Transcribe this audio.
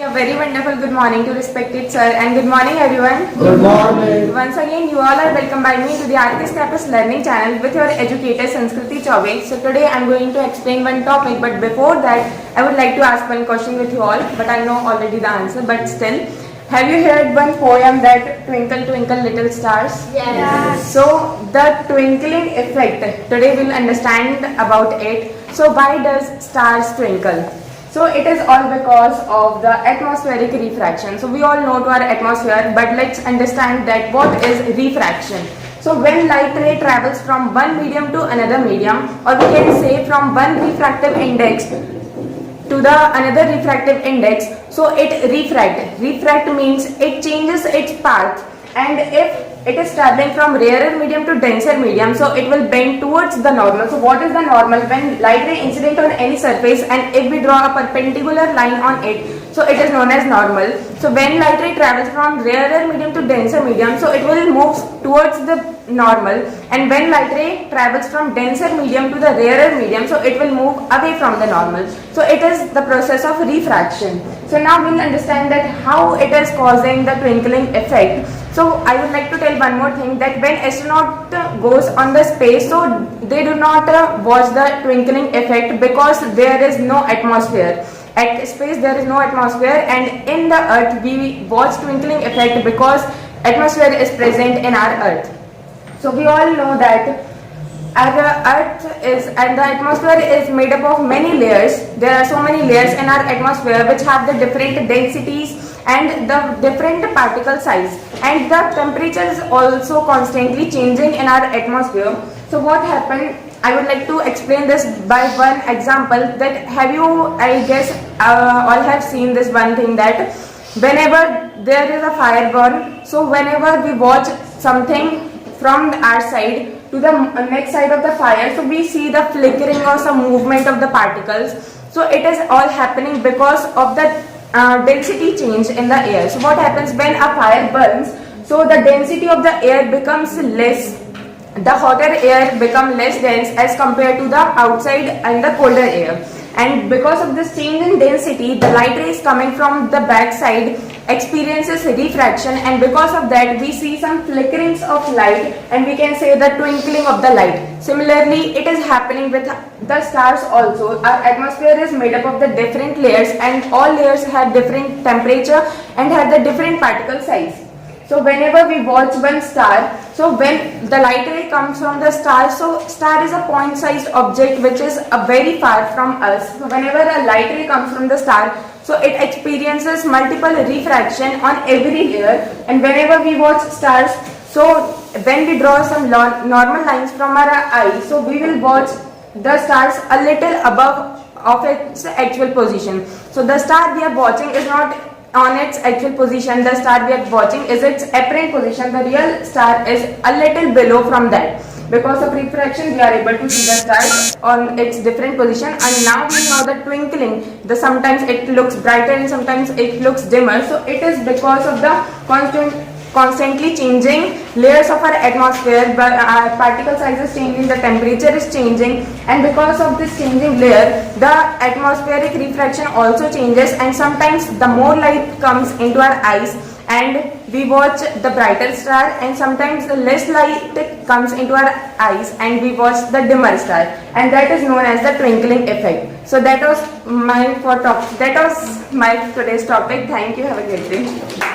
A very wonderful good morning to respected sir and good morning everyone. Good morning. Once again you all are welcome by me to the Artist Campus Learning Channel with your educator Sanskriti Chaube. So today I am going to explain one topic, but before that I would like to ask one question with you all, but I know already the answer, but still. Have you heard one poem that Twinkle Twinkle Little Stars? Yes. So the twinkling effect, today we'll understand about it. So why does stars twinkle? So it is all because of the atmospheric refraction. So we all know to our atmosphere, but let's understand that what is refraction. So when light ray travels from one medium to another medium, or we can say from one refractive index to the another refractive index, so it refract means it changes its path, and if it is traveling from rarer medium to denser medium, so it will bend towards the normal. So what is the normal? When light ray incident on any surface, and if we draw a perpendicular line on it, so it is known as normal. So when light ray travels from rarer medium to denser medium, so it will move towards the normal, and when light ray travels from denser medium to the rarer medium, so it will move away from the normal. So it is the process of refraction. So now we'll understand that how it is causing the twinkling effect. So I would like to tell one more thing, that when astronaut goes on the space, so they do not watch the twinkling effect because there is no atmosphere. At space there is no atmosphere, and in the earth we watch twinkling effect because atmosphere is present in our earth. So we all know that our earth is, and the atmosphere is made up of many layers. There are so many layers in our atmosphere which have the different densities and the different particle size, and the temperature is also constantly changing in our atmosphere. So what happened, I would like to explain this by one example. That have you, I guess all have seen this one thing, that whenever there is a fire burn, so whenever we watch something from our side to the next side of the fire, so we see the flickering or some movement of the particles. So it is all happening because of the density change in the air. So what happens when a fire burns, so the density of the air becomes less, the hotter air becomes less dense as compared to the outside and the colder air, and because of this change in density, the light rays coming from the back side experiences refraction, and because of that we see some flickerings of light, and we can say the twinkling of the light. Similarly, it is happening with the stars also. Our atmosphere is made up of the different layers, and all layers have different temperature and have the different particle size. So whenever we watch one star, so when the light ray comes from the star, so star is a point-sized object which is very far from us. So whenever a light ray comes from the star, so it experiences multiple refraction on every layer, and whenever we watch stars, so when we draw some normal lines from our eye, so we will watch the stars a little above of its actual position. So the star we are watching is not on its actual position, the star we are watching is its apparent position. The real star is a little below from that. Because of refraction we are able to see the star on its different position. And now we know the twinkling, the sometimes it looks brighter and sometimes it looks dimmer. So it is because of the constantly changing layers of our atmosphere, but our particle size is changing, the temperature is changing, and because of this changing layer, the atmospheric refraction also changes, and sometimes the more light comes into our eyes and we watch the brighter star, and sometimes the less light comes into our eyes and we watch the dimmer star, and that is known as the twinkling effect. So that was my today's topic. Thank you. Have a great day.